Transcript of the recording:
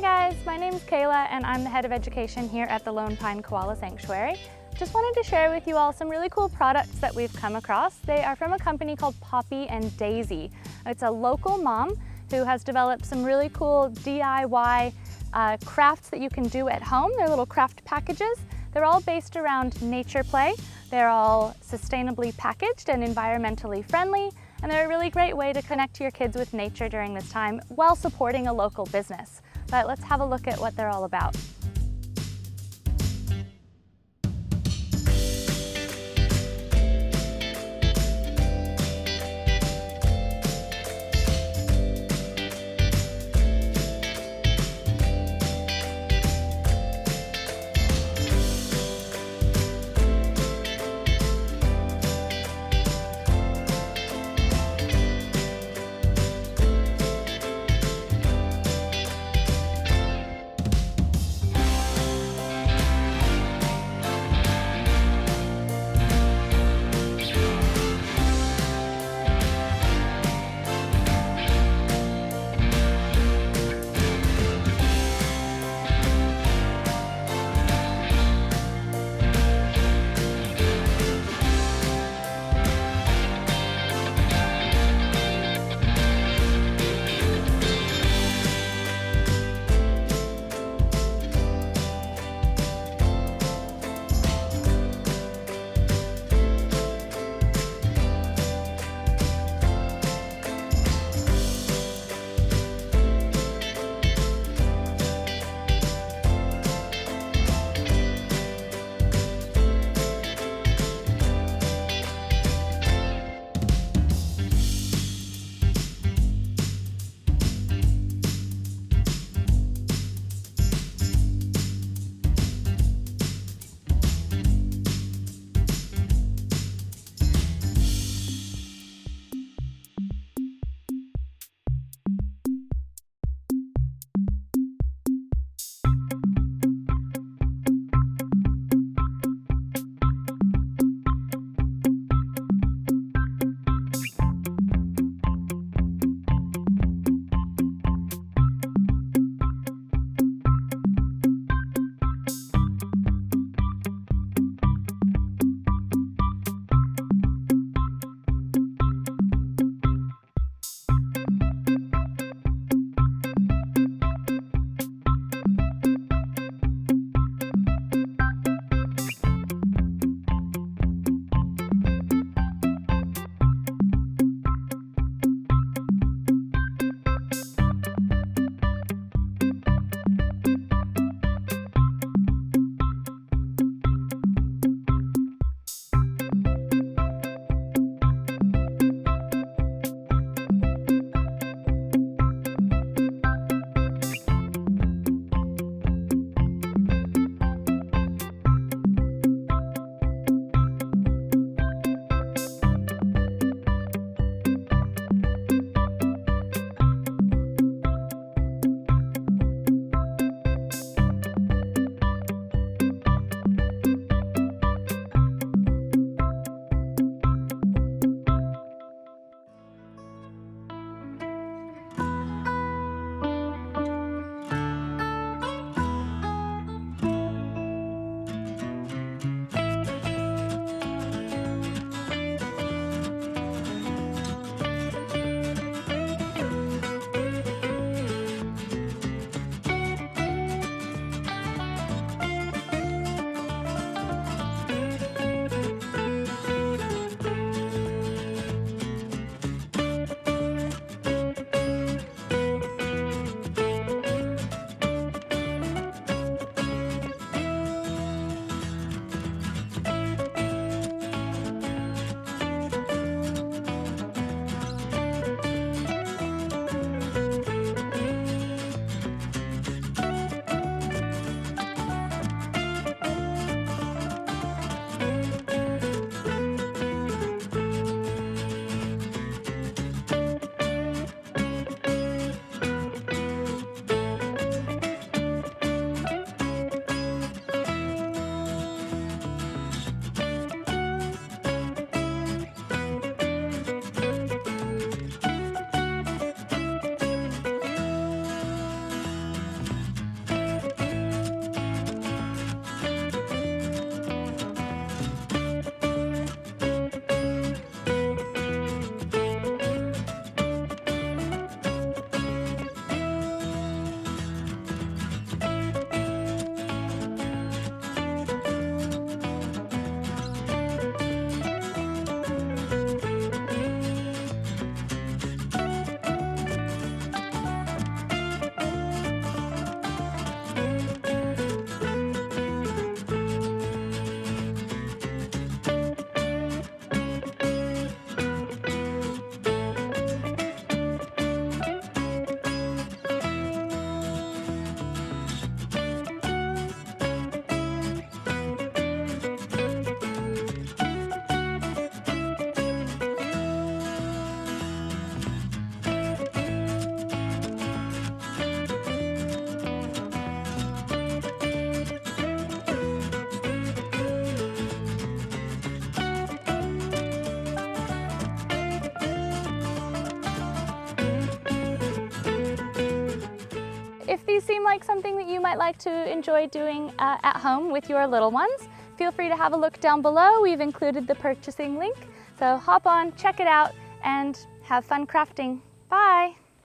Hi guys, my name is Kayla and I'm the head of education here at the Lone Pine Koala Sanctuary. Just wanted to share with you all some really cool products that we've come across. They are from a company called Poppy and Daisy. It's a local mom who has developed some really cool DIY crafts that you can do at home. They're little craft packages. They're all based around nature play. They're all sustainably packaged and environmentally friendly, and they're a really great way to connect your kids with nature during this time while supporting a local business. But let's have a look at what they're all about. if these seem like something that you might like to enjoy doing at home with your little ones, feel free to have a look down below. We've included the purchasing link. So hop on, check it out, and have fun crafting. Bye!